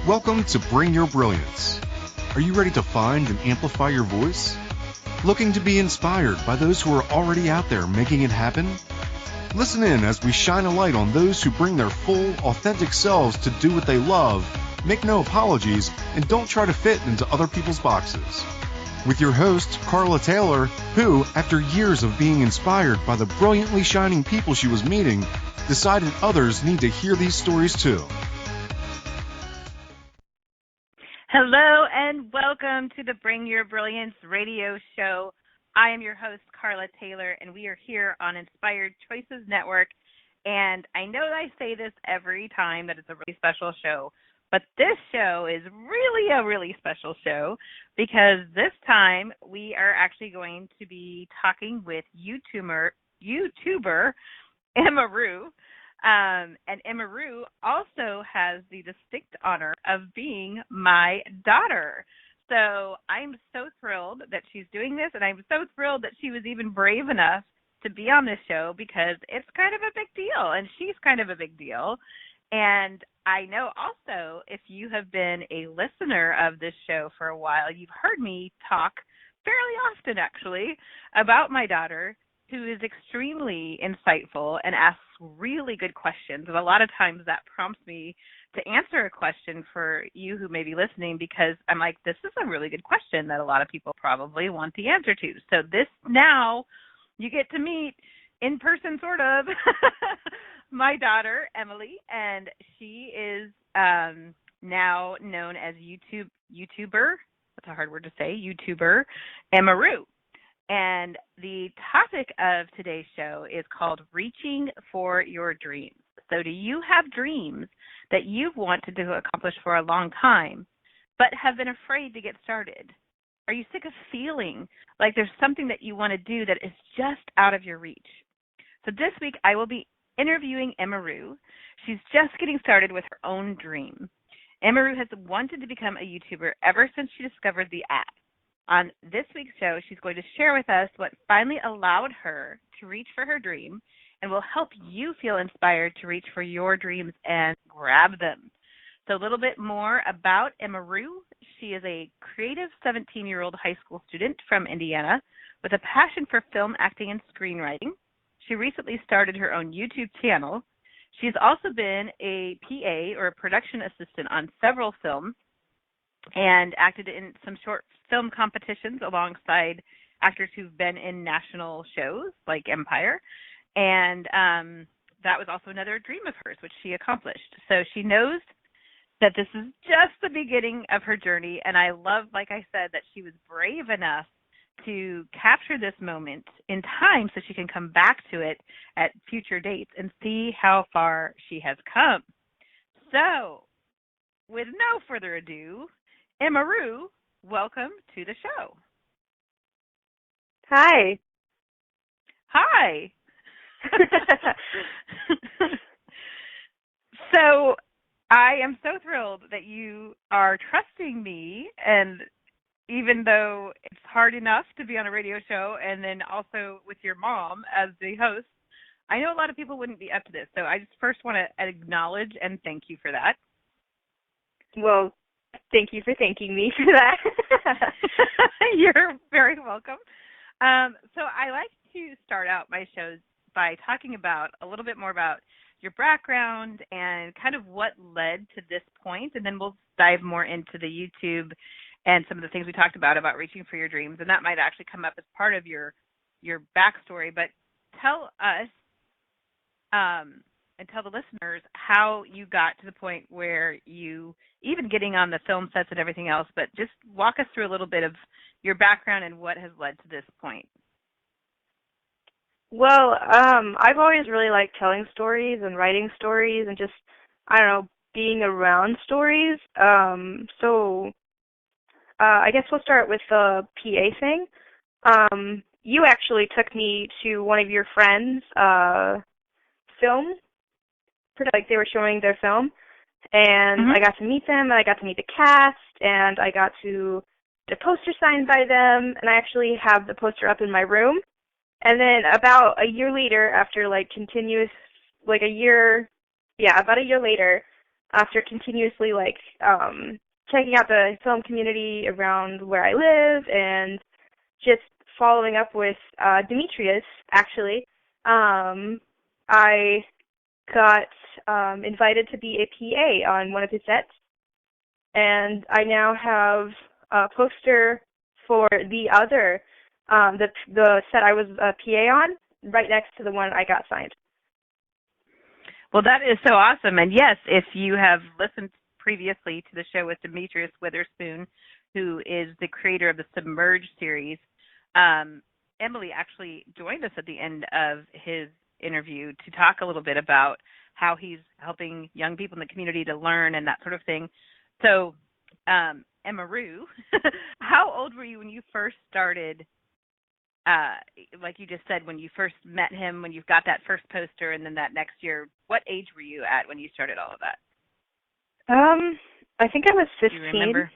Welcome to Bring Your Brilliance. Are you ready to find and amplify your voice? Looking to be inspired by those who are already out there making it happen? Listen in as we shine a light on those who bring their full, authentic selves to do what they love, make no apologies, and don't try to fit into other people's boxes. With your host, Carla Taylor, who, after years of being inspired by the brilliantly shining people she was meeting, decided others need to hear these stories too. Hello and welcome to the Bring Your Brilliance radio show. I am your host, Carla Taylor, and we are here on Inspired Choices Network. And I know that I say this every time that it's a really special show, but this show is really a really special show because this time we are actually going to be talking with YouTuber Emaru. And Emaru also has the distinct honor of being my daughter. So I'm so thrilled that she's doing this, and I'm so thrilled that she was even brave enough to be on this show because it's kind of a big deal, and she's kind of a big deal. And I know also if you have been a listener of this show for a while, you've heard me talk fairly often, actually, about my daughter, who is extremely insightful and asks really good questions. And a lot of times that prompts me to answer a question for you who may be listening because I'm like, this is a really good question that a lot of people probably want the answer to. So this now you get to meet in person, sort of, my daughter, Emily, and she is now known as YouTuber, that's a hard word to say, YouTuber Emaru. And the topic of today's show is called Reaching for Your Dreams. So do you have dreams that you've wanted to accomplish for a long time, but have been afraid to get started? Are you sick of feeling like there's something that you want to do that is just out of your reach? So this week I will be interviewing Emaru. She's just getting started with her own dream. Emaru has wanted to become a YouTuber ever since she discovered the app. On this week's show, she's going to share with us what finally allowed her to reach for her dream and will help you feel inspired to reach for your dreams and grab them. So a little bit more about Emaru. She is a creative 17-year-old high school student from Indiana with a passion for film acting and screenwriting. She recently started her own YouTube channel. She's also been a PA or a production assistant on several films and acted in some short film competitions alongside actors who've been in national shows like Empire. And that was also another dream of hers, which she accomplished. So she knows that this is just the beginning of her journey. And I love, like I said, that she was brave enough to capture this moment in time so she can come back to it at future dates and see how far she has come. So with no further ado, Emaru, welcome to the show. Hi. Hi. So I am so thrilled that you are trusting me, and even though it's hard enough to be on a radio show and then also with your mom as the host, I know a lot of people wouldn't be up to this. So I just first want to acknowledge and thank you for that. Well, thank you for thanking me for that. You're very welcome. So I like to start out my shows by talking about a little bit more about your background and kind of what led to this point, and then we'll dive more into the YouTube and some of the things we talked about reaching for your dreams, and that might actually come up as part of your backstory. But tell us and tell the listeners how you got to the point where you, even getting on the film sets and everything else, but just walk us through a little bit of your background and what has led to this point. Well, I've always really liked telling stories and writing stories and just, I don't know, being around stories. So I guess we'll start with the PA thing. You actually took me to one of your friends' film, like they were showing their film, and I got to meet them, and I got to meet the cast, and I got to get a poster signed by them, and I actually have the poster up in my room. And then about a year later, after like continuous, like a year, about a year later, after continuously checking out the film community around where I live and just following up with Demetrius, actually, I got invited to be a PA on one of his sets, and I now have a poster for the other, the set I was a PA on, right next to the one I got signed. Well, that is so awesome. And yes, if you have listened previously to the show with Demetrius Witherspoon, who is the creator of the Submerge series, Emily actually joined us at the end of his interview to talk a little bit about how he's helping young people in the community to learn and that sort of thing. So, Emaru, how old were you when you first started, like you just said, when you first met him, when you got that first poster, and then that next year, what age were you at when you started all of that? I think I was 15. Do you remember?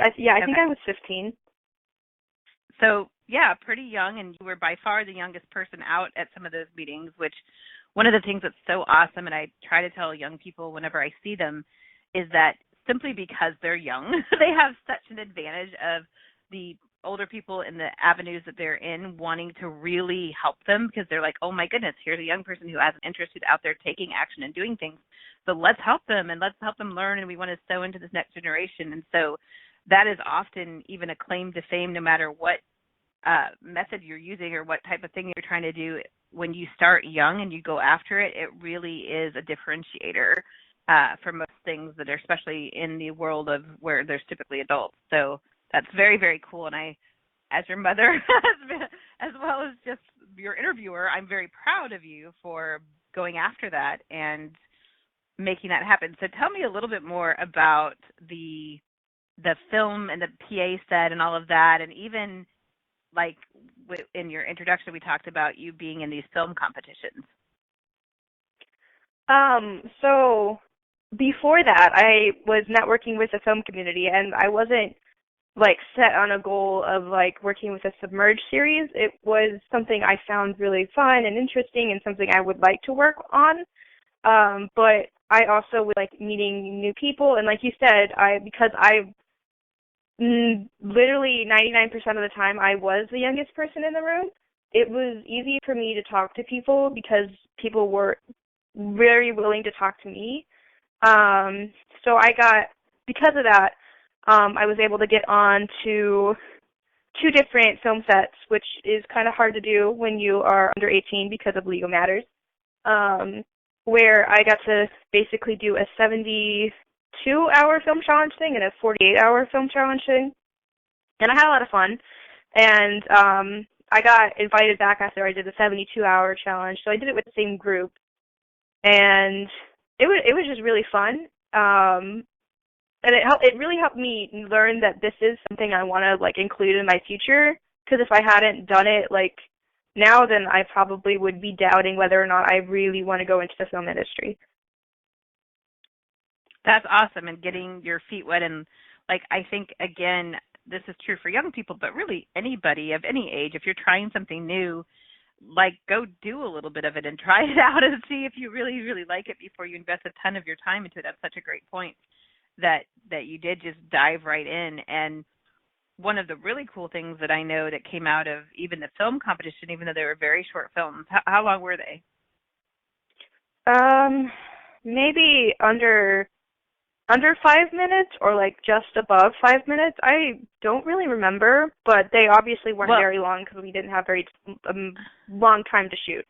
I think I was 15. So, yeah, pretty young, and you were by far the youngest person out at some of those meetings, which one of the things that's so awesome, and I try to tell young people whenever I see them, is that simply because they're young, they have such an advantage of the older people in the avenues that they're in wanting to really help them, because they're like, oh my goodness, here's a young person who has an interest, who's out there taking action and doing things. So let's help them, and let's help them learn, and we want to sow into this next generation. And so that is often even a claim to fame, no matter what method you're using or what type of thing you're trying to do. When you start young and you go after it, it really is a differentiator for most things that are, especially in the world of where there's typically adults. So that's very, very cool. And I, as your mother, as well as just your interviewer, I'm very proud of you for going after that and making that happen. So tell me a little bit more about the film and the PA set and all of that, and even like in your introduction, we talked about you being in these film competitions. So before that, I was networking with the film community, and I wasn't set on a goal of working with a Submerge series. It was something I found really fun and interesting, and something I would like to work on. But I also would like meeting new people, and like you said, because I literally 99% of the time I was the youngest person in the room, it was easy for me to talk to people because people were very willing to talk to me. So because of that, I was able to get on to 2 different film sets, which is kind of hard to do when you are under 18 because of legal matters, where I got to basically do a 72-hour film challenge thing and a 48-hour film challenge thing. And I had a lot of fun. And I got invited back after I did the 72-hour challenge, so I did it with the same group. And it was just really fun. And it really helped me learn that this is something I want to include in my future, because if I hadn't done it now, then I probably would be doubting whether or not I really want to go into the film industry. That's awesome, and getting your feet wet. And I think, again, this is true for young people, but really anybody of any age. If you're trying something new, go do a little bit of it and try it out and see if you really, really like it before you invest a ton of your time into it. That's such a great point that you did just dive right in. And one of the really cool things that I know that came out of even the film competition, even though they were very short films, how long were they? Maybe under 5 minutes, or just above 5 minutes. I don't really remember, but they obviously weren't very long because we didn't have very long time to shoot.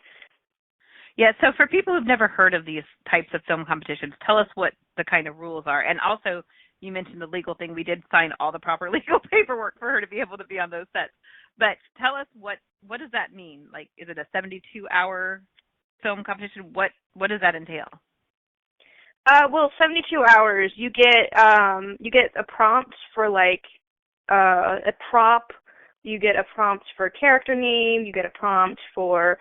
Yeah, so for people who've never heard of these types of film competitions, tell us what the kind of rules are. And also, you mentioned the legal thing. We did sign all the proper legal paperwork for her to be able to be on those sets. But tell us, what does that mean? Is it a 72-hour film competition? What does that entail? Well, 72 hours, you get a prompt for a prop, you get a prompt for character name, you get a prompt for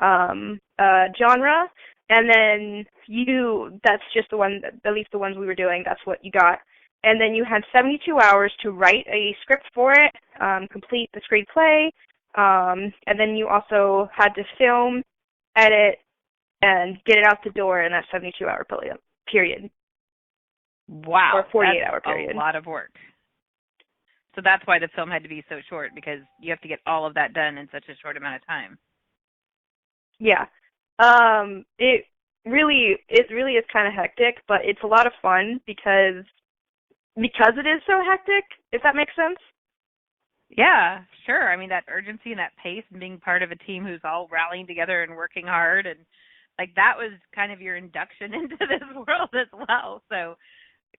genre, and then that's just the one, at least the ones we were doing, that's what you got. And then you had 72 hours to write a script for it, complete the screenplay, and then you also had to film, edit, and get it out the door in that 72-hour period. Wow. or 48-hour That's period. a lot of work. So that's why the film had to be so short, because you have to get all of that done in such a short amount of time. Yeah. It really is kind of hectic, but it's a lot of fun because it is so hectic, if that makes sense. Yeah, sure. I mean, that urgency and that pace and being part of a team who's all rallying together and working hard, and like that was kind of your induction into this world as well. So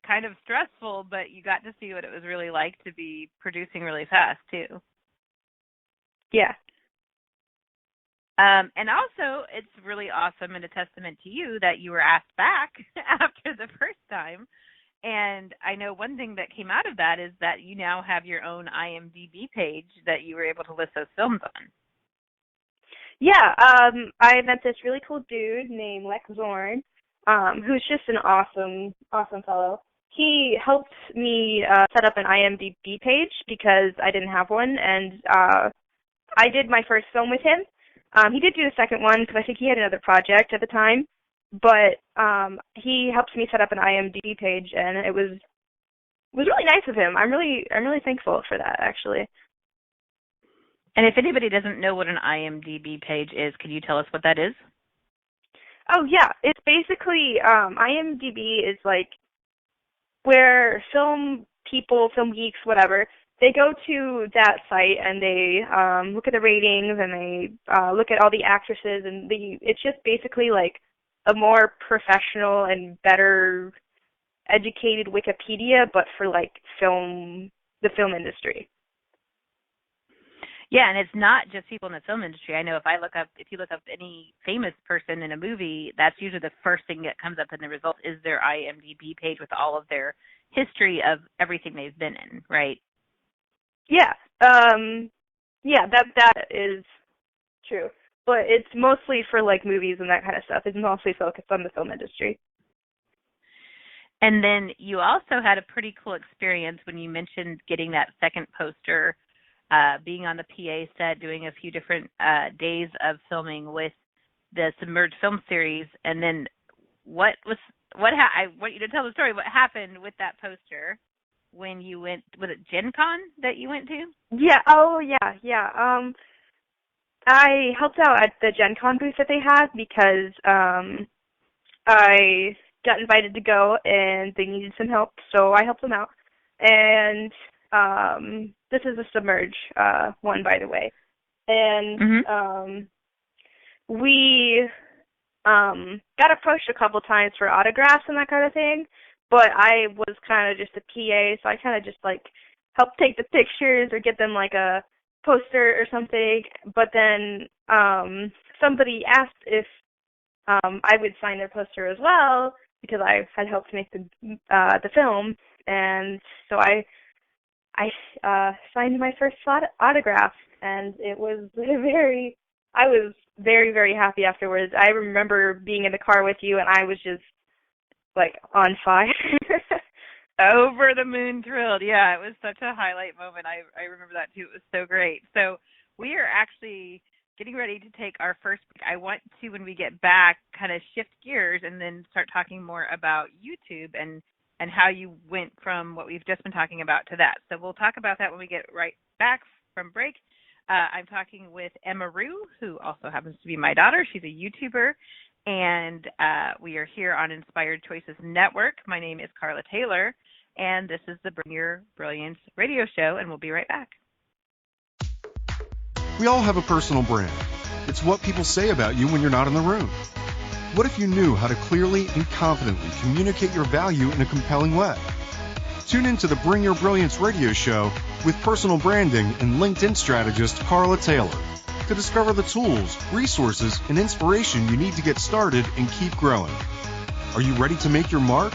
kind of stressful, but you got to see what it was really like to be producing really fast too. Yeah. And also, it's really awesome and a testament to you that you were asked back after the first time. And I know one thing that came out of that is that you now have your own IMDb page that you were able to list those films on. Yeah, I met this really cool dude named Lex Zorn, who's just an awesome fellow. He helped me set up an IMDb page because I didn't have one, and I did my first film with him. He did do the second one because I think he had another project at the time, but he helped me set up an IMDb page, and it was really nice of him. I'm really thankful for that, actually. And if anybody doesn't know what an IMDb page is, can you tell us what that is? Oh yeah, it's basically IMDb is like where film people, film geeks, whatever, they go to that site and they look at the ratings and they look at all the actresses, and it's just basically like a more professional and better educated Wikipedia, but for like the film industry. Yeah, and it's not just people in the film industry. I know if you look up any famous person in a movie, that's usually the first thing that comes up in the results is their IMDb page with all of their history of everything they've been in, right? Yeah. Yeah, that is true. But it's mostly for like movies and that kind of stuff. It's mostly focused on the film industry. And then you also had a pretty cool experience when you mentioned getting that second poster, being on the PA set, doing a few different days of filming with the Submerged film series. And then I want you to tell the story. What happened with that poster when you went? Was it Gen Con that you went to? Yeah. Oh, yeah. I helped out at the Gen Con booth that they had because I got invited to go and they needed some help, so I helped them out. And this is a Submerge one, by the way. And we got approached a couple times for autographs and that kind of thing, but I was kind of just a PA, so I kind of just like helped take the pictures or get them like a poster or something. But then somebody asked if I would sign their poster as well because I had helped make the film, and so I signed my first autograph, and I was very, very happy afterwards. I remember being in the car with you, and I was just like on fire. Over the moon thrilled. Yeah, it was such a highlight moment. I remember that too. It was so great. So we are actually getting ready to take our first break. I want to, when we get back, kind of shift gears and then start talking more about YouTube and how you went from what we've just been talking about to that. So we'll talk about that when we get right back from break. I'm talking with Emaru, who also happens to be my daughter. She's a YouTuber, and we are here on Inspired Choices Network. My name is Carla Taylor, and this is the Bring Your Brilliance radio show, and we'll be right back. We all have a personal brand. It's what people say about you when you're not in the room. What if you knew how to clearly and confidently communicate your value in a compelling way? Tune in to the Bring Your Brilliance radio show with personal branding and LinkedIn strategist Carla Taylor to discover the tools, resources, and inspiration you need to get started and keep growing. Are you ready to make your mark?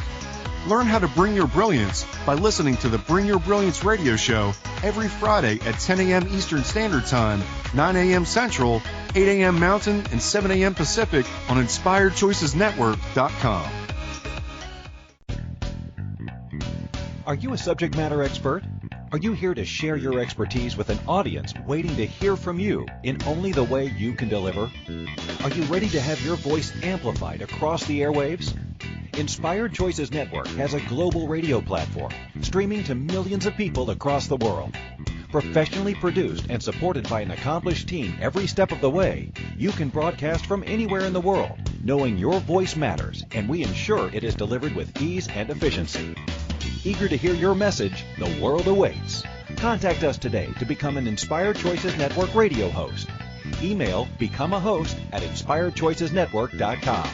Learn how to bring your brilliance by listening to the Bring Your Brilliance radio show every Friday at 10 a.m. Eastern Standard Time, 9 a.m. Central, 8 a.m. Mountain, and 7 a.m. Pacific on InspiredChoicesNetwork.com. Are you a subject matter expert? Are you here to share your expertise with an audience waiting to hear from you in only the way you can deliver? Are you ready to have your voice amplified across the airwaves? Inspired Choices Network has a global radio platform, streaming to millions of people across the world. Professionally produced and supported by an accomplished team every step of the way, you can broadcast from anywhere in the world, knowing your voice matters, and we ensure it is delivered with ease and efficiency. Eager to hear your message? The world awaits. Contact us today to become an Inspired Choices Network radio host. Email becomeahost@inspiredchoicesnetwork.com.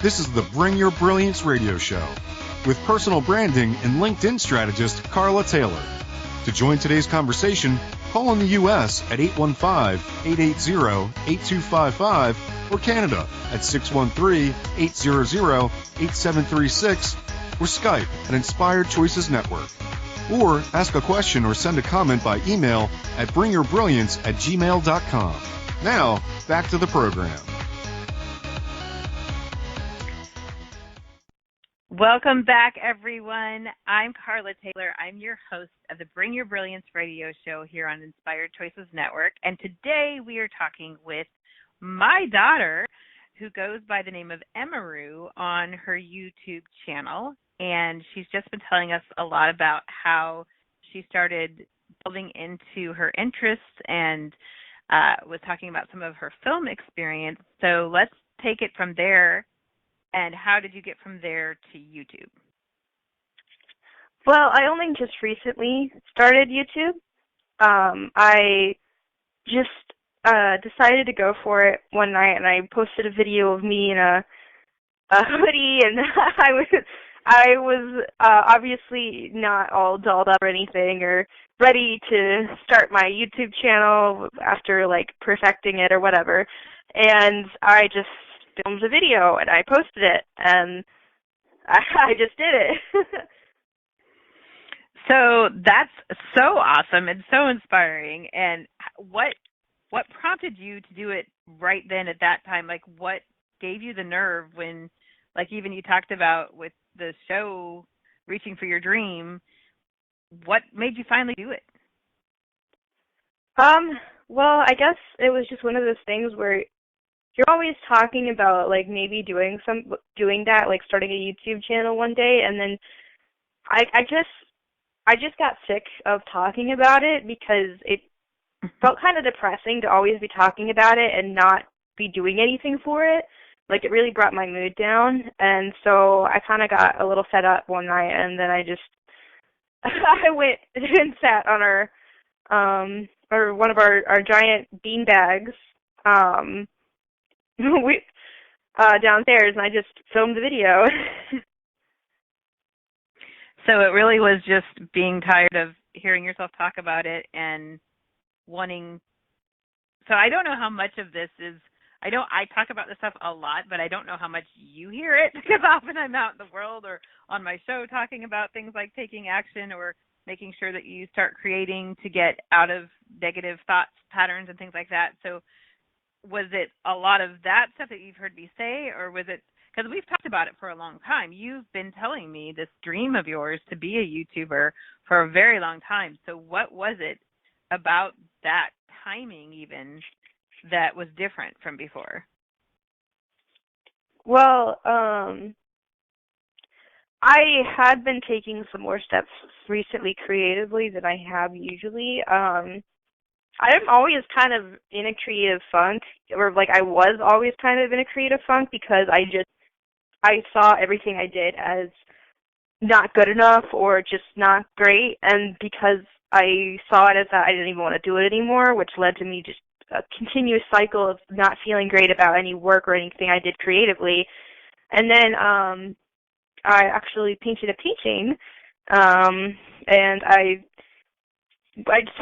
This is the Bring Your Brilliance radio show with personal branding and LinkedIn strategist Carla Taylor. To join today's conversation, call in the U.S. at 815-880-8255 or Canada at 613-800-8736 or Skype at Inspired Choices Network. Or ask a question or send a comment by email at bringyourbrilliance@gmail.com. Now, back to the program. Welcome back, everyone. I'm Carla Taylor. I'm your host of the Bring Your Brilliance radio show here on Inspired Choices Network. And today we are talking with my daughter, who goes by the name of Emaru on her YouTube channel. And she's just been telling us a lot about how she started delving into her interests and was talking about some of her film experience. So let's take it from there. And how did you get from there to YouTube? Well, I only just recently started YouTube. I just decided to go for it one night, and I posted a video of me in a hoodie, and I was obviously not all dolled up or anything, or ready to start my YouTube channel after like perfecting it or whatever. And I just filmed a video and I posted it, and I just did it. So that's so awesome and so inspiring. And what prompted you to do it right then at that time? Like, what gave you the nerve when, like, even you talked about with the show Reaching for Your Dream, what made you finally do it? Well, I guess it was just one of those things where you're always talking about like maybe doing that, like starting a YouTube channel one day, and then I just got sick of talking about it because it felt kind of depressing to always be talking about it and not be doing anything for it. Like, it really brought my mood down, and so I kind of got a little fed up one night, and then I went and sat on or one of our giant bean bags downstairs, and I just filmed the video. So it really was just being tired of hearing yourself talk about it and wanting. So I don't know how much of this is. I talk about this stuff a lot, but I don't know how much you hear it, because often I'm out in the world or on my show talking about things like taking action or making sure that you start creating to get out of negative thoughts, patterns, and things like that. So was it a lot of that stuff that you've heard me say, or was it, because we've talked about it for a long time. You've been telling me this dream of yours to be a YouTuber for a very long time. So what was it about that timing even that was different from before? Well, I had been taking some more steps recently creatively than I have usually. I'm always kind of in a creative funk, or like I was always kind of in a creative funk, because I saw everything I did as not good enough or just not great, and because I saw it as that, I didn't even want to do it anymore, which led to me just a continuous cycle of not feeling great about any work or anything I did creatively. And then I actually painted a painting, and I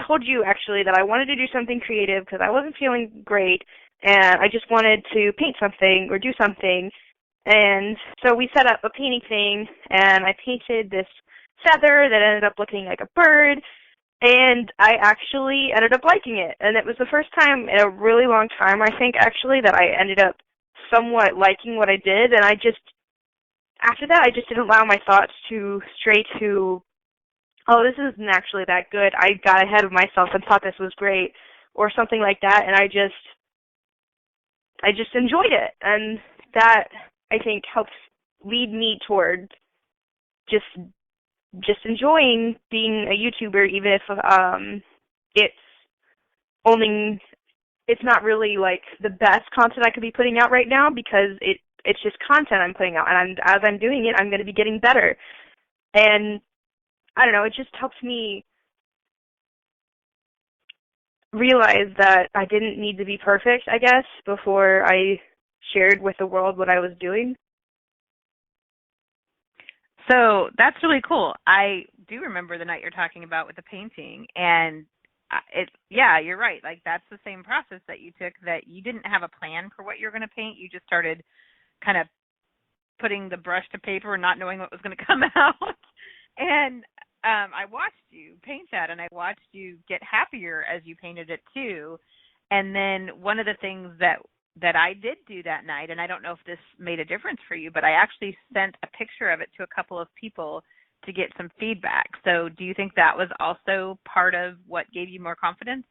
told you actually that I wanted to do something creative because I wasn't feeling great, and I just wanted to paint something or do something. And so we set up a painting thing, and I painted this feather that ended up looking like a bird, and I actually ended up liking it. And it was the first time in a really long time, I think, actually, that I ended up somewhat liking what I did. And after that, I just didn't allow my thoughts to stray to, oh, this isn't actually that good. I got ahead of myself and thought this was great, or something like that. And I just I just enjoyed it, and that I think helps lead me toward just enjoying being a YouTuber, even if it's only it's not really like the best content I could be putting out right now, because it's just content I'm putting out, and as I'm doing it, I'm going to be getting better. And I don't know, it just helps me realize that I didn't need to be perfect, I guess, before I shared with the world what I was doing. So that's really cool. I do remember the night you're talking about with the painting, and yeah, you're right. Like, that's the same process that you took, that you didn't have a plan for what you were going to paint. You just started kind of putting the brush to paper and not knowing what was going to come out. And I watched you paint that, and I watched you get happier as you painted it too. And then one of the things that I did do that night, and I don't know if this made a difference for you, but I actually sent a picture of it to a couple of people to get some feedback. So do you think that was also part of what gave you more confidence?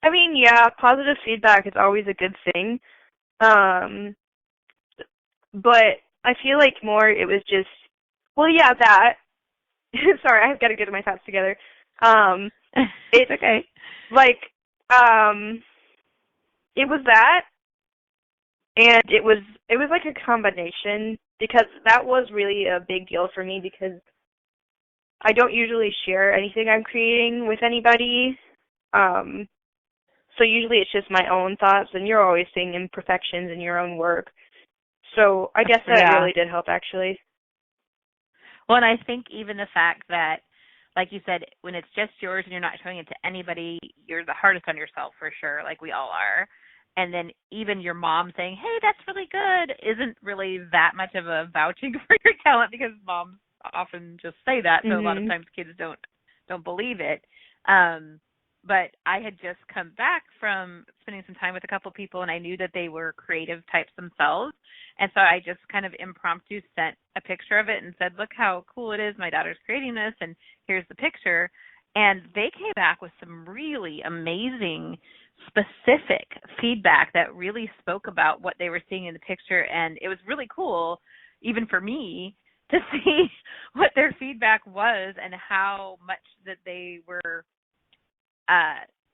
I mean, yeah, positive feedback is always a good thing. But I feel like more it was just, well, yeah, that. Sorry, I've got to get my thoughts together. It's okay. Like, it was that, and it was like a combination, because that was really a big deal for me, because I don't usually share anything I'm creating with anybody. So usually it's just my own thoughts, and you're always seeing imperfections in your own work. So I guess that really did help, actually. Well, and I think even the fact that, like you said, when it's just yours and you're not showing it to anybody, you're the hardest on yourself for sure, like we all are. And then even your mom saying, hey, that's really good, isn't really that much of a vouching for your talent, because moms often just say that. So a lot of times kids don't believe it. But I had just come back from spending some time with a couple people, and I knew that they were creative types themselves. And so I just kind of impromptu sent a picture of it and said, look how cool it is. My daughter's creating this, and here's the picture. And they came back with some really amazing, specific feedback that really spoke about what they were seeing in the picture. And it was really cool, even for me, to see what their feedback was and how much that they were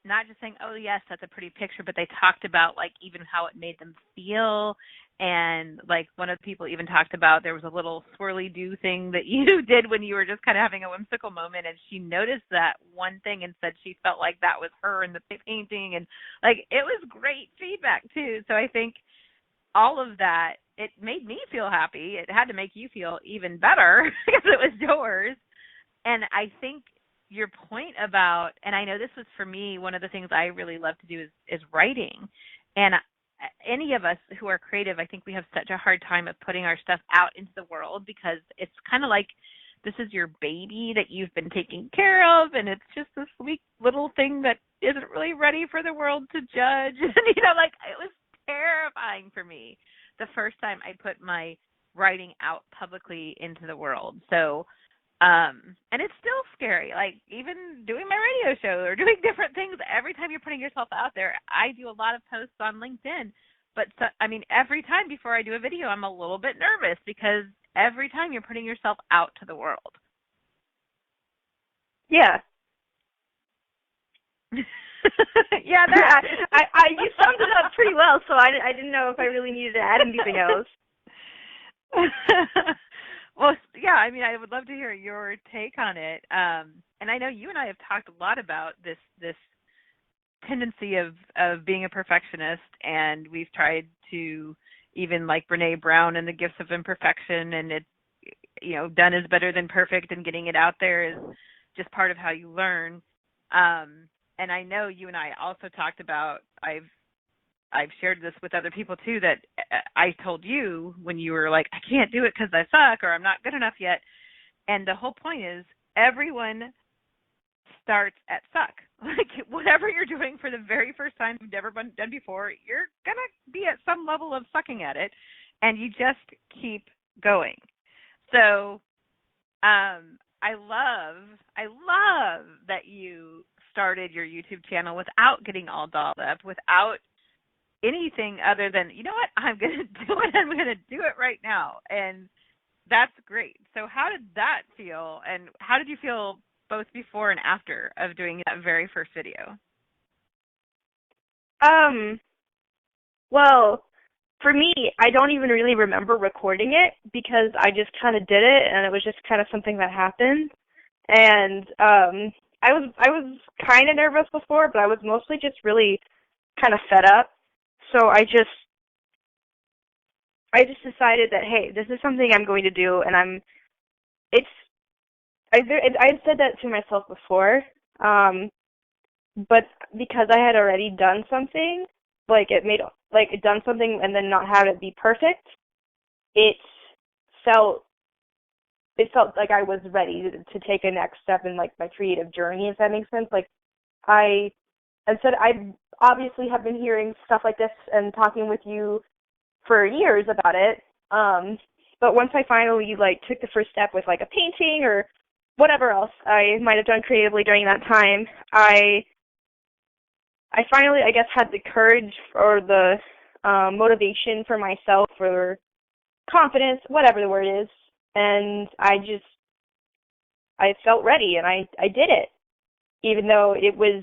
not just saying, oh, yes, that's a pretty picture, but they talked about, like, even how it made them feel. And, like, one of the people even talked about there was a little swirly-do thing that you did when you were just kind of having a whimsical moment, and she noticed that one thing and said she felt like that was her in the painting. And, like, it was great feedback, too. So I think all of that, it made me feel happy. It had to make you feel even better because it was yours. And I think your point about, and I know this was for me, one of the things I really love to do is writing. And any of us who are creative, I think we have such a hard time of putting our stuff out into the world, because it's kind of like this is your baby that you've been taking care of, and it's just this sweet little thing that isn't really ready for the world to judge. And, you know, like, it was terrifying for me the first time I put my writing out publicly into the world. So, and it's still scary, like even doing my radio show or doing different things. Every time you're putting yourself out there, I do a lot of posts on LinkedIn, but I mean, every time before I do a video, I'm a little bit nervous, because every time you're putting yourself out to the world. Yeah. Yeah, you summed it up pretty well, so I didn't know if I really needed to add anything else. Well, yeah, I mean, I would love to hear your take on it. And I know you and I have talked a lot about this tendency of being a perfectionist, and we've tried to, even like Brene Brown and the Gifts of Imperfection, and it, you know, done is better than perfect, and getting it out there is just part of how you learn. And I know you and I also talked about, I've shared this with other people too, that I told you when you were like, I can't do it because I suck, or I'm not good enough yet. And the whole point is, everyone starts at suck. Like, whatever you're doing for the very first time you've never done before, you're going to be at some level of sucking at it, and you just keep going. So I love that you started your YouTube channel without getting all dolled up, without anything other than, you know what, I'm going to do it. I'm going to do it right now. And that's great. So how did that feel? And how did you feel both before and after of doing that very first video? Well, for me, I don't even really remember recording it because I just kind of did it, and it was just kind of something that happened. And I was kind of nervous before, but I was mostly just really kind of fed up. So I just decided that, hey, this is something I'm going to do, and I had said that to myself before, but because I had already done something, done something and then not have it be perfect, it felt like I was ready to take a next step in like my creative journey, if that makes sense. Like I obviously have been hearing stuff like this and talking with you for years about it. But once I finally took the first step with like a painting or whatever else I might have done creatively during that time, I finally, I guess, had the courage or the motivation for myself or confidence, whatever the word is, and I felt ready and I did it, even though it was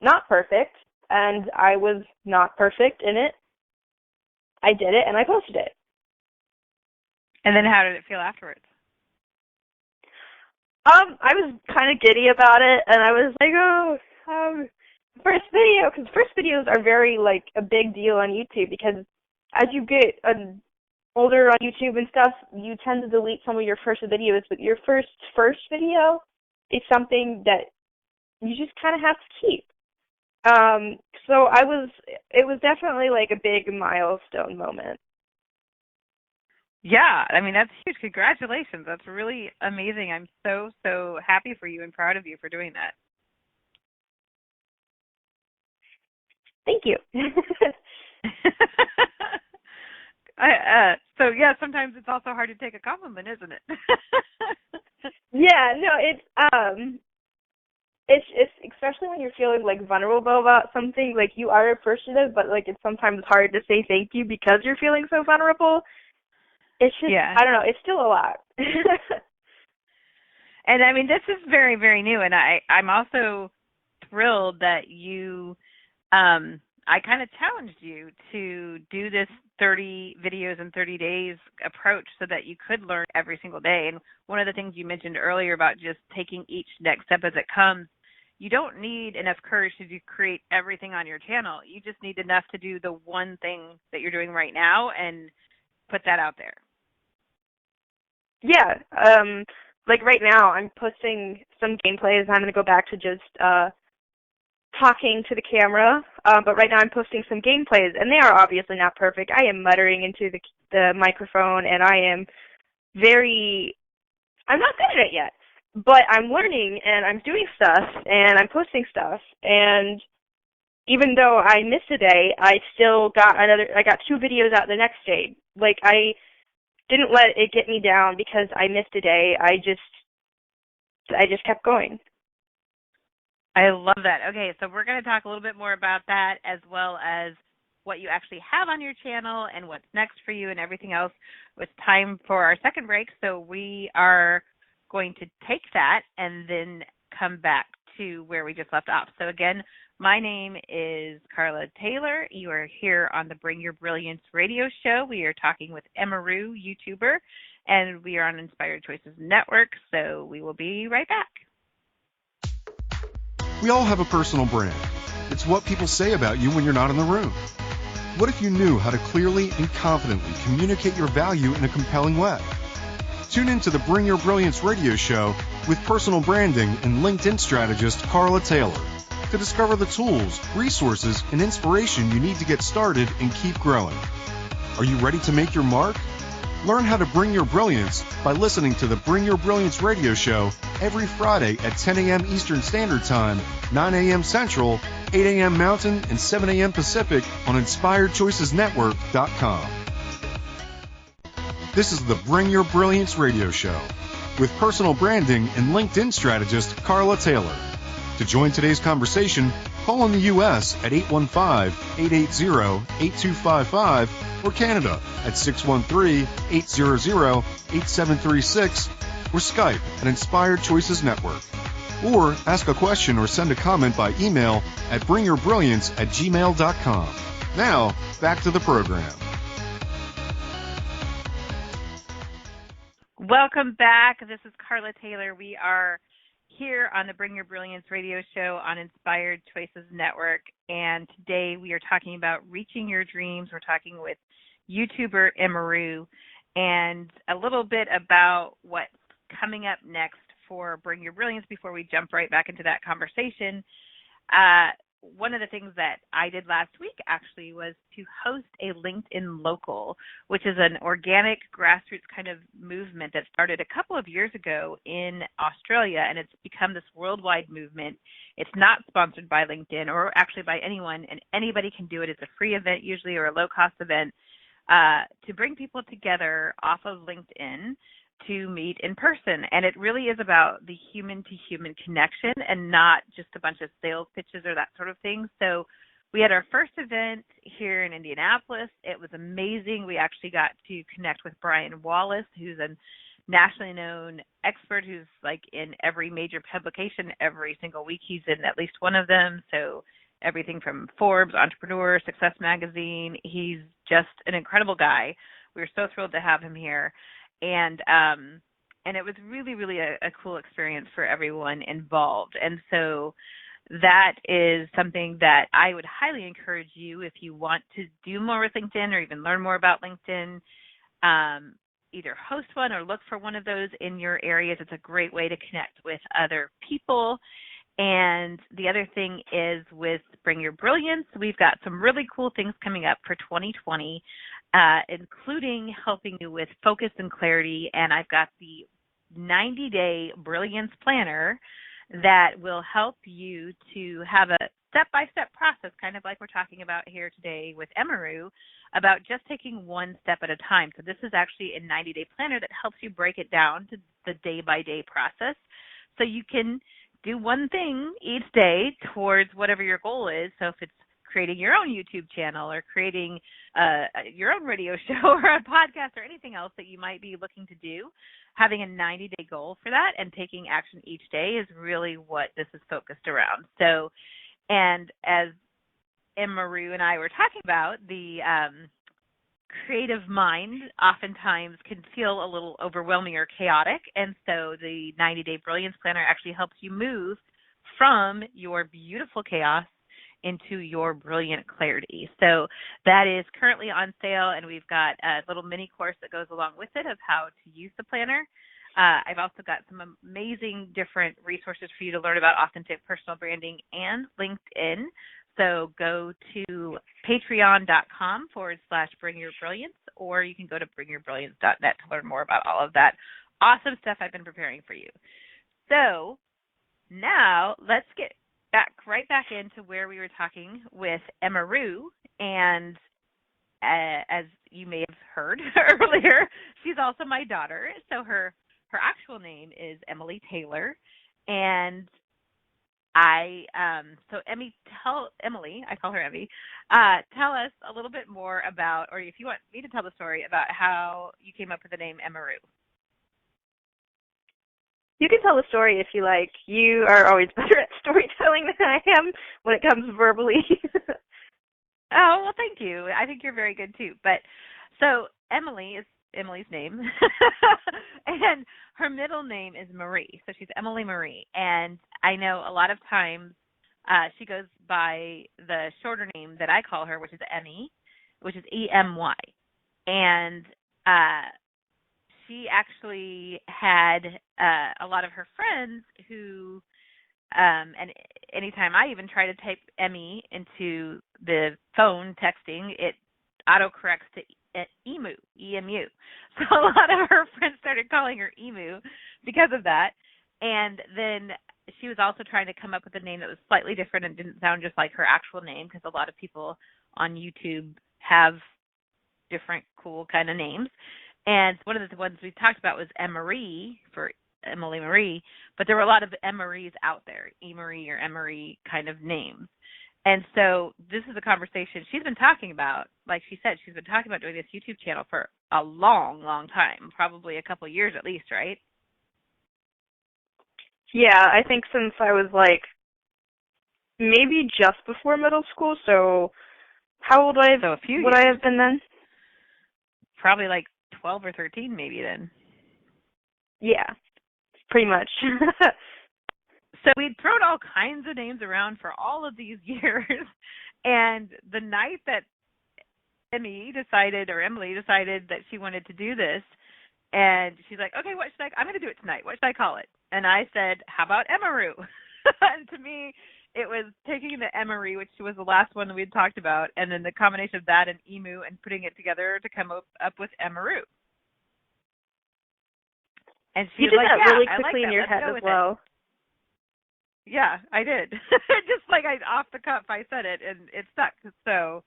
not perfect and I was not perfect in it. I did it and I posted it. And then how did it feel afterwards? I was kind of giddy about it, and I was like, first video, because first videos are very, a big deal on YouTube, because as you get older on YouTube and stuff, you tend to delete some of your first videos, but your first video is something that you just kind of have to keep. So it was definitely, a big milestone moment. Yeah, I mean, that's huge. Congratulations. That's really amazing. I'm so, so happy for you and proud of you for doing that. Thank you. So, yeah, sometimes it's also hard to take a compliment, isn't it? Yeah, no, it's especially when you're feeling, vulnerable about something, you are appreciative, but, it's sometimes hard to say thank you because you're feeling so vulnerable. It's just, yeah. I don't know, it's still a lot. And, I mean, this is very, very new, and I'm also thrilled that you, I kind of challenged you to do this 30 videos in 30 days approach so that you could learn every single day. And one of the things you mentioned earlier about just taking each next step as it comes, you don't need enough courage to create everything on your channel. You just need enough to do the one thing that you're doing right now and put that out there. Yeah, right now I'm posting some gameplays. I'm going to go back to just talking to the camera, but right now I'm posting some gameplays, and they are obviously not perfect. I am muttering into the microphone, and I'm not good at it yet, but I'm learning, and I'm doing stuff, and I'm posting stuff, and even though I missed a day, I got 2 videos out the next day. I didn't let it get me down because I missed a day. I just kept going. I love that. Okay, so we're going to talk a little bit more about that as well as what you actually have on your channel and what's next for you and everything else. It's time for our second break, so we are going to take that and then come back to where we just left off. So again, my name is Carla Taylor. You are here on the Bring Your Brilliance radio show. We are talking with Emaru, YouTuber, and we are on Inspired Choices Network, so we will be right back. We all have a personal brand. It's what people say about you when you're not in the room. What if you knew how to clearly and confidently communicate your value in a compelling way? Tune in to the Bring Your Brilliance radio show with personal branding and LinkedIn strategist Carla Taylor to discover the tools, resources, and inspiration you need to get started and keep growing. Are you ready to make your mark? Learn how to bring your brilliance by listening to the Bring Your Brilliance radio show every Friday at 10 a.m. Eastern Standard Time, 9 a.m. Central, 8 a.m. Mountain, and 7 a.m. Pacific on InspiredChoicesNetwork.com. This is the Bring Your Brilliance radio show with personal branding and LinkedIn strategist Carla Taylor. To join today's conversation, Call in the U.S. at 815-880-8255 or Canada at 613-800-8736 or Skype at Inspired Choices Network. Or ask a question or send a comment by email at bringyourbrilliance@gmail.com. Now, back to the program. Welcome back. This is Carla Taylor. We are here on the Bring Your Brilliance radio show on Inspired Choices Network, and today we are talking about reaching your dreams. We're talking with YouTuber Emaru and a little bit about what's coming up next for Bring Your Brilliance before we jump right back into that conversation. One of the things that I did last week actually was to host a LinkedIn Local, which is an organic grassroots kind of movement that started a couple of years ago in Australia, and it's become this worldwide movement. It's not sponsored by LinkedIn or actually by anyone, and anybody can do it. It's a free event usually or a low-cost event to bring people together off of LinkedIn to meet in person. And it really is about the human-to-human connection and not just a bunch of sales pitches or that sort of thing. So we had our first event here in Indianapolis. It was amazing. We actually got to connect with Brian Wallace, who's a nationally known expert who's like in every major publication every single week. He's in at least one of them. So everything from Forbes, Entrepreneur, Success Magazine. He's just an incredible guy. We were so thrilled to have him here. And it was really, really a cool experience for everyone involved. And so that is something that I would highly encourage you if you want to do more with LinkedIn or even learn more about LinkedIn, either host one or look for one of those in your areas. It's a great way to connect with other people. And the other thing is with Bring Your Brilliance, we've got some really cool things coming up for 2020. Including helping you with focus and clarity. And I've got the 90-day Brilliance Planner that will help you to have a step-by-step process, kind of like we're talking about here today with Emaru, about just taking one step at a time. So this is actually a 90-day planner that helps you break it down to the day-by-day process so you can do one thing each day towards whatever your goal is. So if it's creating your own YouTube channel or creating your own radio show or a podcast or anything else that you might be looking to do, having a 90-day goal for that and taking action each day is really what this is focused around. So, and as Emaru and I were talking about, the creative mind oftentimes can feel a little overwhelming or chaotic, and so the 90-day Brilliance Planner actually helps you move from your beautiful chaos into your brilliant clarity. So that is currently on sale, and we've got a little mini course that goes along with it of how to use the planner. I've also got some amazing different resources for you to learn about authentic personal branding and LinkedIn. So go to patreon.com/bringyourbrilliance, or you can go to bringyourbrilliance.net to learn more about all of that awesome stuff I've been preparing for you. So now let's get right back into where we were talking with Emaru, and as you may have heard earlier, she's also my daughter. So her actual name is Emily Taylor, and Emily, I call her Emmy, tell us a little bit more about, or if you want me to tell the story about how you came up with the name Emaru. You can tell the story if you like. You are always better at storytelling than I am when it comes verbally. Oh, well, thank you. I think you're very good, too. But so Emily is Emily's name, and her middle name is Marie. So she's Emily Marie. And I know a lot of times she goes by the shorter name that I call her, which is Emmy, which is E-M-Y. And she actually had a lot of her friends who, and anytime I even try to type Emmy into the phone texting, it autocorrects to Emu, E-M-U. So a lot of her friends started calling her Emu because of that. And then she was also trying to come up with a name that was slightly different and didn't sound just like her actual name, because a lot of people on YouTube have different cool kind of names. And one of the ones we talked about was Emarie for Emily Marie, but there were a lot of Emaries out there, Emarie or Emery kind of names. And so this is a conversation she's been talking about. Like she said, she's been talking about doing this YouTube channel for a long, long time, probably a couple of years at least, right? Yeah, I think since I was like maybe just before middle school. So how old So a few would years. I have been then? Probably like 12 or 13 maybe then. Yeah, pretty much. So we'd thrown all kinds of names around for all of these years. And the night that Emily decided that she wanted to do this, and she's like, okay, I'm going to do it tonight. What should I call it? And I said, how about Emaru? And to me, it was taking the Emery, which was the last one that we had talked about, and then the combination of that and emu and putting it together to come up with Emaru. And she You was did like, that yeah, really I like quickly in that. your Let's head go as with well. it. Yeah, I did. Just like off the cuff, I said it, and it stuck. So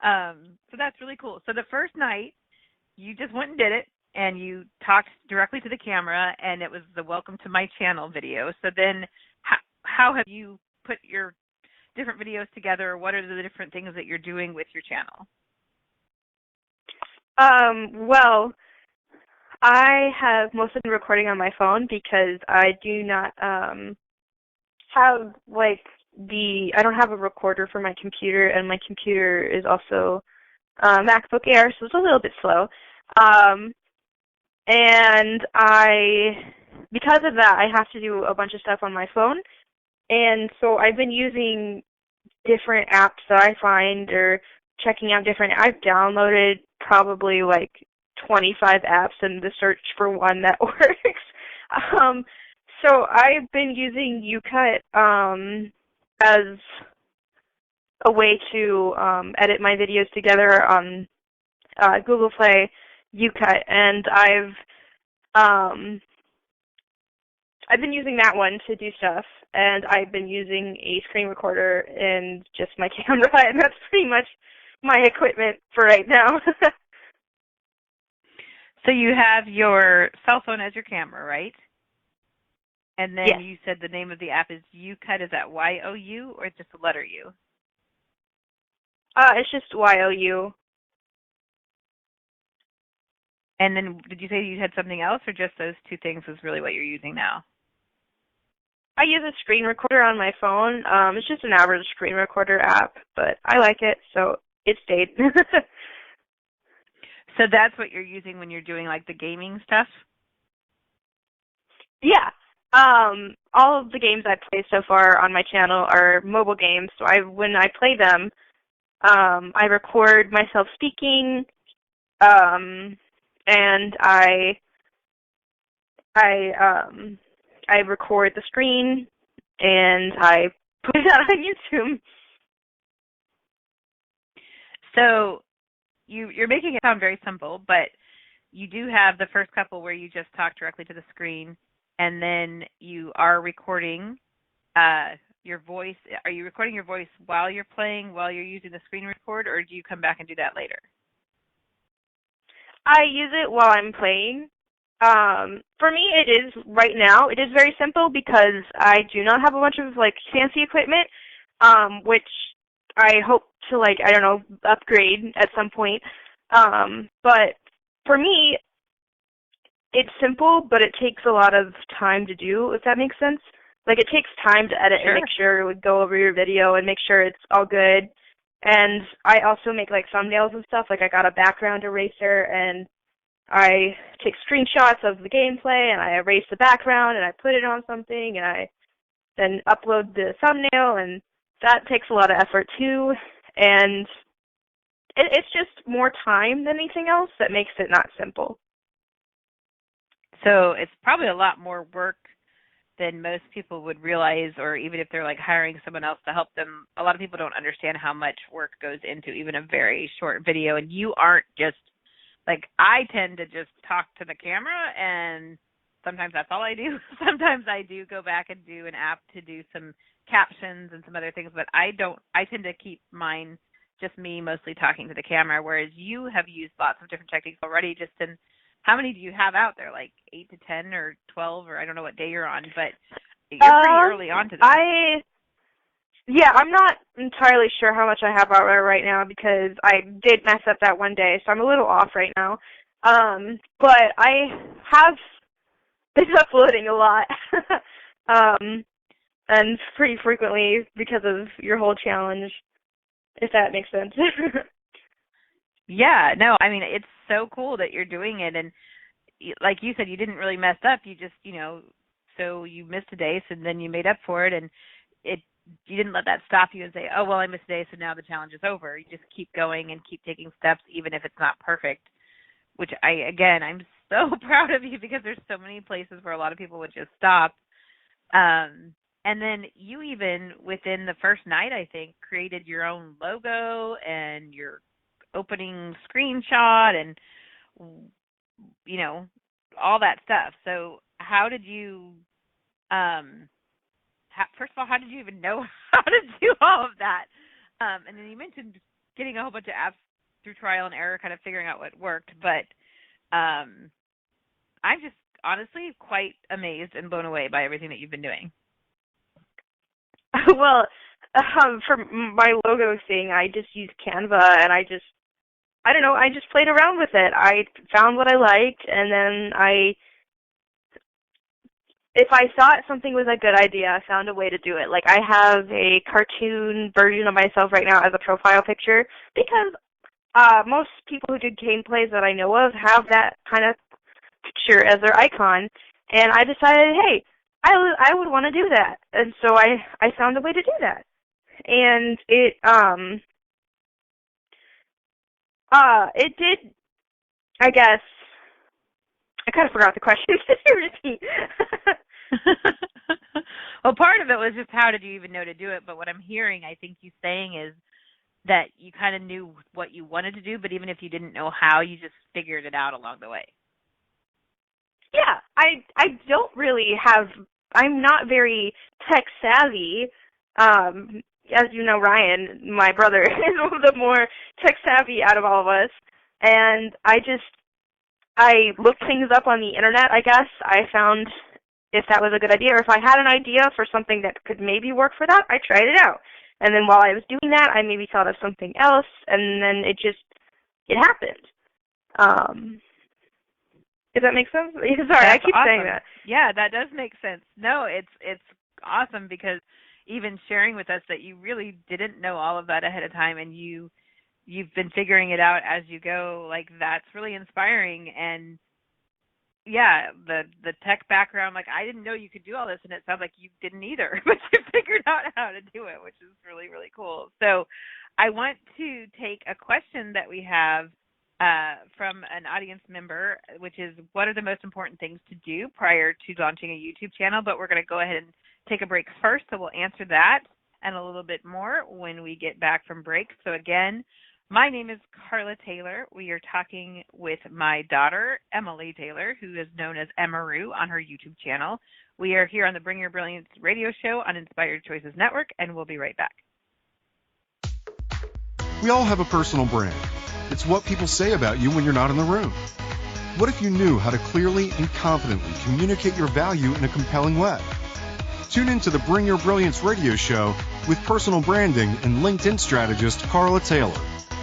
that's really cool. So the first night, you just went and did it, and you talked directly to the camera, and it was the welcome to my channel video. So then how have you put your different videos together? What are the different things that you're doing with your channel? Well, I have mostly been recording on my phone because I do not have I don't have a recorder for my computer, and my computer is also MacBook Air, so it's a little bit slow. And because of that, I have to do a bunch of stuff on my phone. And so I've been using different apps that I find or checking out I've downloaded probably 25 apps in the search for one that works. So I've been using YouCut as a way to edit my videos together on Google Play, YouCut, and I've been using that one to do stuff, and I've been using a screen recorder and just my camera, and that's pretty much my equipment for right now. So you have your cell phone as your camera, right? And then Yes. you said the name of the app is YouCut. Is that Y-O-U or just the letter U? It's just YOU. And then did you say you had something else, or just those two things is really what you're using now? I use a screen recorder on my phone. It's just an average screen recorder app, but I like it, so it stayed. So that's what you're using when you're doing the gaming stuff? Yeah. All of the games I play so far on my channel are mobile games, so when I play them, I record myself speaking, and I record the screen, and I put it out on YouTube. So you're making it sound very simple, but you do have the first couple where you just talk directly to the screen, and then you are recording your voice. Are you recording your voice while you're playing, while you're using the screen record, or do you come back and do that later? I use it while I'm playing. For me, right now, it is very simple because I do not have a bunch of, fancy equipment, which I hope to, upgrade at some point. But for me, it's simple, but it takes a lot of time to do, if that makes sense. It takes time to edit Sure. and make sure go over your video and make sure it's all good. And I also make, thumbnails and stuff. I got a background eraser, and I take screenshots of the gameplay, and I erase the background, and I put it on something, and I then upload the thumbnail, and that takes a lot of effort, too. And it's just more time than anything else that makes it not simple. So it's probably a lot more work than most people would realize, or even if they're hiring someone else to help them. A lot of people don't understand how much work goes into even a very short video, and you aren't just I tend to just talk to the camera, and sometimes that's all I do. Sometimes I do go back and do an app to do some captions and some other things, but I tend to keep mine just me mostly talking to the camera, whereas you have used lots of different techniques already. Just in how many do you have out there? 8 to 10 or 12, or I don't know what day you're on, but you're pretty early on to this. Yeah, I'm not entirely sure how much I have out there right now because I did mess up that one day, so I'm a little off right now. But I have been uploading a lot, and pretty frequently because of your whole challenge, if that makes sense. Yeah, no, I mean, it's so cool that you're doing it. And like you said, you didn't really mess up. You just, so you missed a day, so then you made up for it. And you didn't let that stop you and say, oh, well, I missed a day, so now the challenge is over. You just keep going and keep taking steps, even if it's not perfect, which I'm so proud of you because there's so many places where a lot of people would just stop. And then you even, within the first night, I think, created your own logo and your opening screenshot and, all that stuff. So how did you, first of all, how did you even know how to do all of that? And then you mentioned getting a whole bunch of apps through trial and error, kind of figuring out what worked. But I'm just honestly quite amazed and blown away by everything that you've been doing. Well, for my logo thing, I just used Canva, and I just played around with it. I found what I liked, and then if I thought something was a good idea, I found a way to do it. Like, I have a cartoon version of myself right now as a profile picture because most people who do gameplays that I know of have that kind of picture as their icon, and I decided, hey, I would want to do that, and so I found a way to do that, and it did, I guess. I kind of forgot the question. Could you repeat? Well, part of it was just how did you even know to do it, but what I'm hearing, I think you saying, is that you kind of knew what you wanted to do, but even if you didn't know how, you just figured it out along the way. Yeah, I don't really have, I'm not very tech savvy. As you know, Ryan, my brother, is one of the more tech savvy out of all of us. And I looked things up on the internet, I guess. I found if that was a good idea, or if I had an idea for something that could maybe work for that, I tried it out. And then while I was doing that, I maybe thought of something else, and then it happened. Does that make sense? Sorry, That's I keep awesome. saying that. Yeah, that does make sense. No, it's awesome because even sharing with us that you really didn't know all of that ahead of time, and you've been figuring it out as you go. Like, that's really inspiring. And yeah, the tech background, like, I didn't know you could do all this, and it sounds like you didn't either, but you figured out how to do it, which is really, really cool. So I want to take a question that we have from an audience member, which is, what are the most important things to do prior to launching a YouTube channel? But we're going to go ahead and take a break first, so we'll answer that and a little bit more when we get back from break. So again, my name is Carla Taylor. We are talking with my daughter, Emily Taylor, who is known as Emaru on her YouTube channel. We are here on the Bring Your Brilliance radio show on Inspired Choices Network, and we'll be right back. We all have a personal brand. It's what people say about you when you're not in the room. What if you knew how to clearly and confidently communicate your value in a compelling way? Tune in to the Bring Your Brilliance radio show with personal branding and LinkedIn strategist Carla Taylor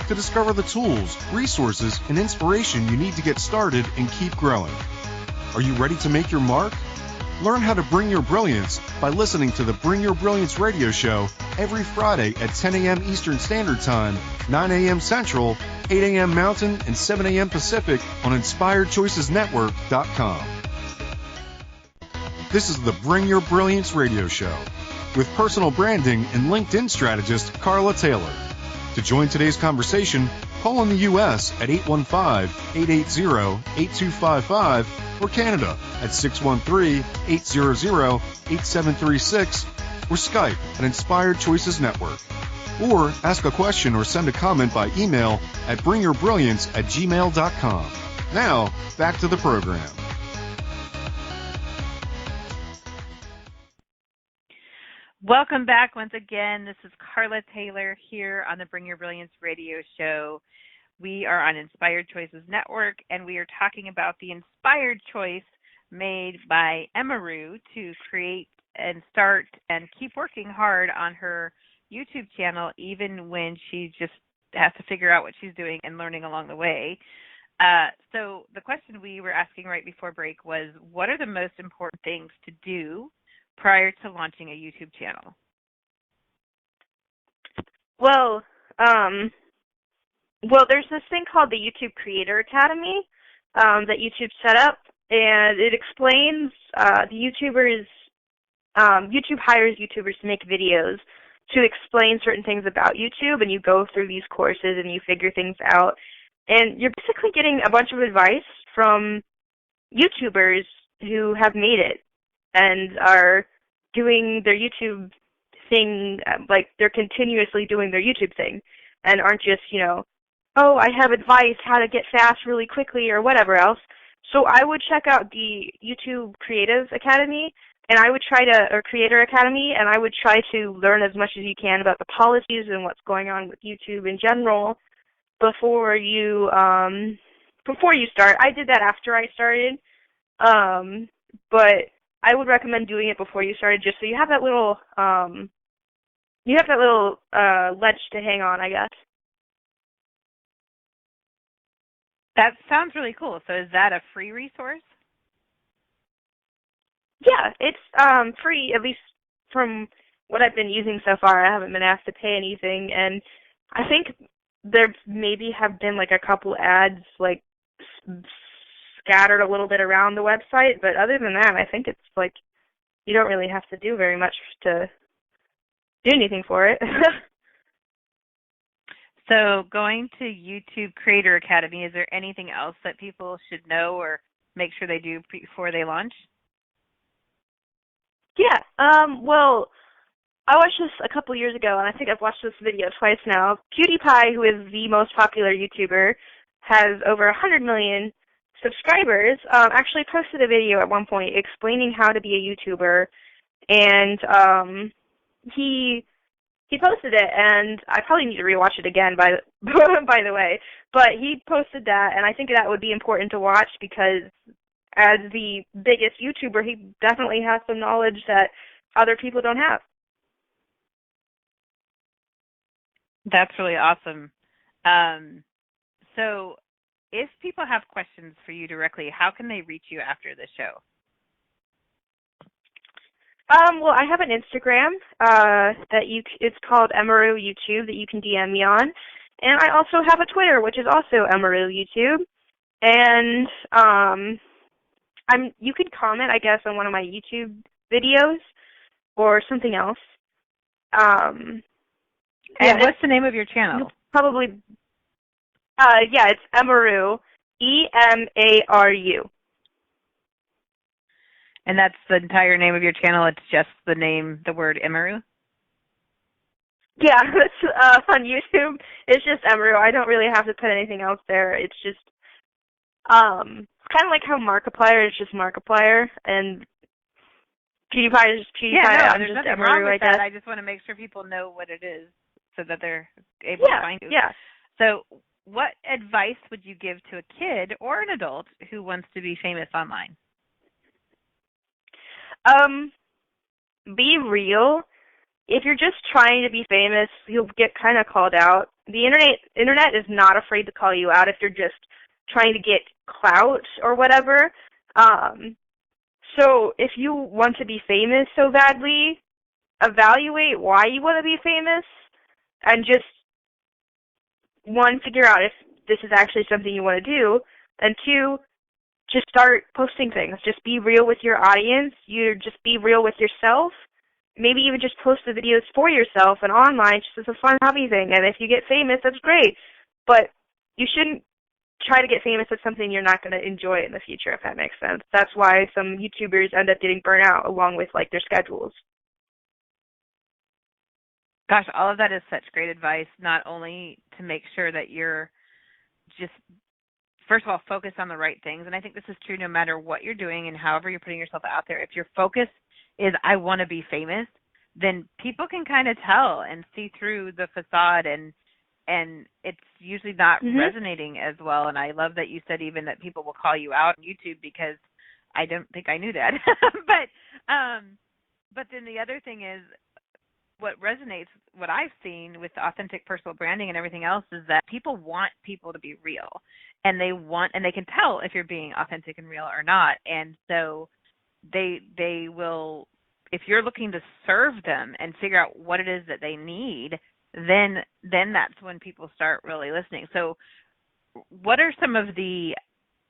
to discover the tools, resources, and inspiration you need to get started and keep growing. Are you ready to make your mark? Learn how to bring your brilliance by listening to the Bring Your Brilliance radio show every Friday at 10 a.m. Eastern Standard Time, 9 a.m. Central, 8 a.m. Mountain, and 7 a.m. Pacific on InspiredChoicesNetwork.com. This is the Bring Your Brilliance radio show with personal branding and LinkedIn strategist Carla Taylor. To join today's conversation, call in the U.S. at 815-880-8255 or Canada at 613-800-8736 or Skype at Inspired Choices Network. Or ask a question or send a comment by email at bringyourbrilliance@gmail.com. Now, back to the program. Welcome back once again. This is Carla Taylor here on the Bring Your Brilliance radio show. We are on Inspired Choices Network, and we are talking about the inspired choice made by Emaru to create and start and keep working hard on her YouTube channel even when she just has to figure out what she's doing and learning along the way. So the question we were asking right before break was, what are the most important things to do prior to launching a YouTube channel? Well, there's this thing called the YouTube Creator Academy that YouTube set up, and it explains YouTube hires YouTubers to make videos to explain certain things about YouTube, and you go through these courses and you figure things out. And you're basically getting a bunch of advice from YouTubers who have made it and are doing their YouTube thing, like they're continuously doing their YouTube thing and aren't just, oh, I have advice how to get fast really quickly or whatever else. So I would check out the YouTube Creative Academy or Creator Academy, and I would try to learn as much as you can about the policies and what's going on with YouTube in general before you start. I did that after I started, but I would recommend doing it before you started, just so you have that little ledge to hang on, I guess. That sounds really cool. So is that a free resource? Yeah, it's free, at least from what I've been using so far. I haven't been asked to pay anything, and I think there maybe have been like a couple ads like scattered a little bit around the website, but other than that, I think it's like you don't really have to do very much to do anything for it. So going to YouTube Creator Academy, is there anything else that people should know or make sure they do before they launch? Yeah, well, I watched this a couple years ago, and I think I've watched this video twice now. PewDiePie, who is the most popular YouTuber, has over 100 million subscribers, actually posted a video at one point explaining how to be a YouTuber, and he posted it, and I probably need to rewatch it again, by the way, but he posted that, and I think that would be important to watch because as the biggest YouTuber, he definitely has some knowledge that other people don't have. That's really awesome. So if people have questions for you directly, how can they reach you after the show? Well, I have an Instagram it's called Emaru YouTube, that you can DM me on, and I also have a Twitter, which is also Emaru YouTube, and you could comment, I guess, on one of my YouTube videos or something else. And what's the name of your channel? Probably, it's Emaru, Emaru. And that's the entire name of your channel? It's just the word Emaru? Yeah, it's on YouTube. It's just Emaru. I don't really have to put anything else there. It's just kind of like how Markiplier is just Markiplier, and PewDiePie is PewDiePie. Yeah, there's just nothing Emaru, wrong with I guess. that. I just want to make sure people know what it is so that they're able to find you. Yeah. So what advice would you give to a kid or an adult who wants to be famous online? Be real. If you're just trying to be famous, you'll get kind of called out. The internet is not afraid to call you out if you're just trying to get clout or whatever. So if you want to be famous so badly, evaluate why you want to be famous, and just, one, figure out if this is actually something you want to do, and two, just start posting things. Just be real with your audience. Just be real with yourself. Maybe even just post the videos for yourself and online just as a fun hobby thing. And if you get famous, that's great. But you shouldn't try to get famous at something you're not going to enjoy in the future, if that makes sense. That's why some YouTubers end up getting burnt out along with, like, their schedules. Gosh, all of that is such great advice, not only to make sure that you're just, first of all, focused on the right things. And I think this is true no matter what you're doing and however you're putting yourself out there. If your focus is, I want to be famous, then people can kind of tell and see through the facade, and it's usually not resonating as well. And I love that you said even that people will call you out on YouTube, because I don't think I knew that. But then the other thing is, what resonates, what I've seen with authentic personal branding and everything else is that people want people to be real, and they can tell if you're being authentic and real or not. And so they will, if you're looking to serve them and figure out what it is that they need, then that's when people start really listening. So what are some of the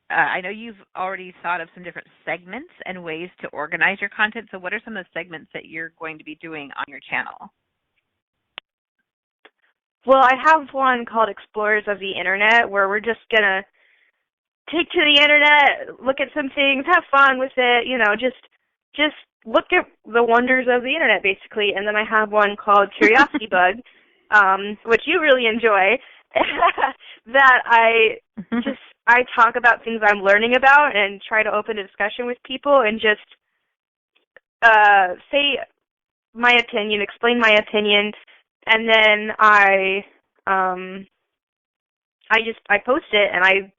I know you've already thought of some different segments and ways to organize your content. So what are some of the segments that you're going to be doing on your channel? Well, I have one called Explorers of the Internet, where we're just going to take to the Internet, look at some things, have fun with it, just look at the wonders of the Internet, basically. And then I have one called Curiosity Bug, which you really enjoy, that I talk about things I'm learning about and try to open a discussion with people and just say my opinion, explain my opinion, and then I post it, and I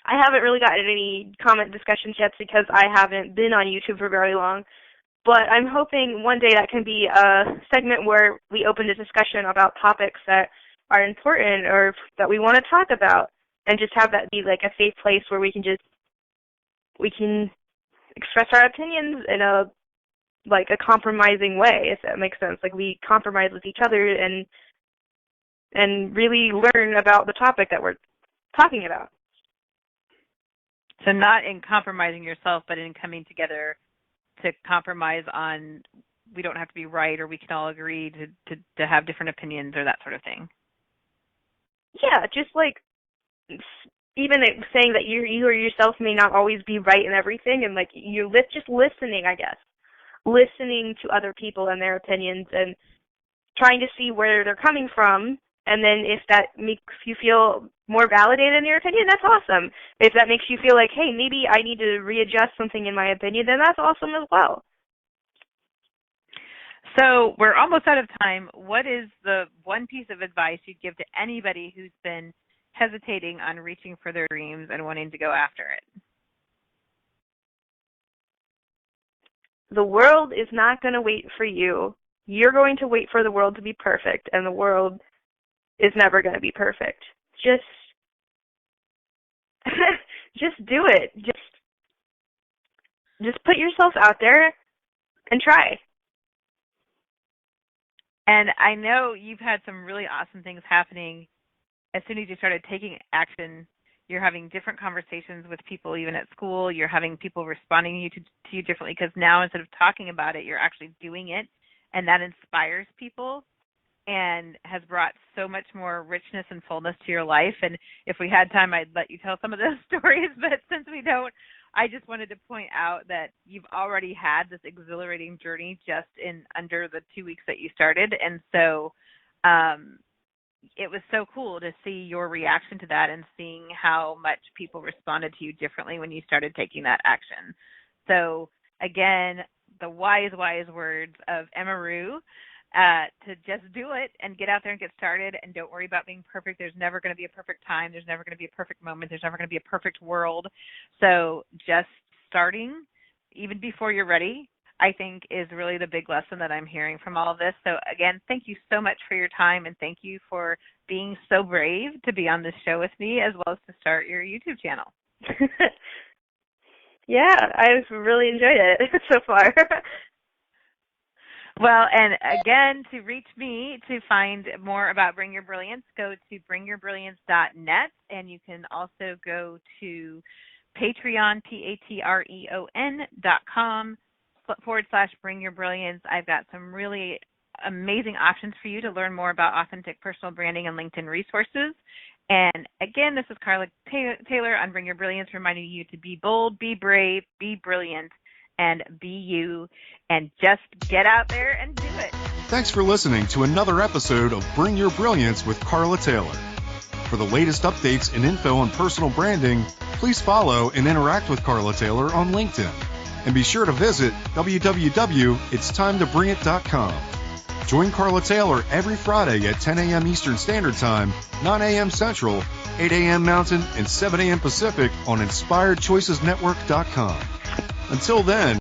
haven't really gotten any comment discussions yet because I haven't been on YouTube for very long. But I'm hoping one day that can be a segment where we open a discussion about topics that are important or that we want to talk about, and just have that be like a safe place where we can express our opinions in a compromising way, if that makes sense. Like, we compromise with each other and really learn about the topic that we're talking about. So not in compromising yourself, but in coming together to compromise on, we don't have to be right, or we can all agree to have different opinions, or that sort of thing. Yeah, just like even saying that you or yourself may not always be right in everything, and like you're just listening, I guess. Listening to other people and their opinions and trying to see where they're coming from, and then if that makes you feel more validated in your opinion, that's awesome. If that makes you feel like, hey, maybe I need to readjust something in my opinion, then that's awesome as well. So we're almost out of time. What is the one piece of advice you'd give to anybody who's been hesitating on reaching for their dreams and wanting to go after it? The world is not going to wait for you. You're going to wait for the world to be perfect, and the world is never going to be perfect. Just do it. Just put yourself out there and try. And I know you've had some really awesome things happening. As soon as you started taking action, you're having different conversations with people, even at school. You're having people responding to you differently, because now instead of talking about it, you're actually doing it, and that inspires people and has brought so much more richness and fullness to your life. And if we had time, I'd let you tell some of those stories, but since we don't, I just wanted to point out that you've already had this exhilarating journey just in under the 2 weeks that you started. And so it was so cool to see your reaction to that and seeing how much people responded to you differently when you started taking that action. So again, the wise words of Emaru, to just do it and get out there and get started, and don't worry about being perfect. There's never going to be a perfect time. There's never going to be a perfect moment. There's never going to be a perfect world. So just starting, even before you're ready, I think is really the big lesson that I'm hearing from all of this. So again, thank you so much for your time, and thank you for being so brave to be on this show with me, as well as to start your YouTube channel. Yeah, I've really enjoyed it so far. Well, and again, to reach me to find more about Bring Your Brilliance, go to bringyourbrilliance.net, and you can also go to Patreon, patreon.com/bringyourbrilliance. I've got some really amazing options for you to learn more about authentic personal branding and LinkedIn resources. And again, this is Carla Taylor on Bring Your Brilliance, reminding you to be bold, be brave, be brilliant, and be you, and just get out there and do it. Thanks for listening to another episode of Bring Your Brilliance with Carla Taylor. For the latest updates and info on personal branding, please follow and interact with Carla Taylor on LinkedIn. And be sure to visit www.itstimetoBringIt.com. Join Carla Taylor every Friday at 10 a.m. Eastern Standard Time, 9 a.m. Central, 8 a.m. Mountain, and 7 a.m. Pacific on InspiredChoicesNetwork.com. Until then,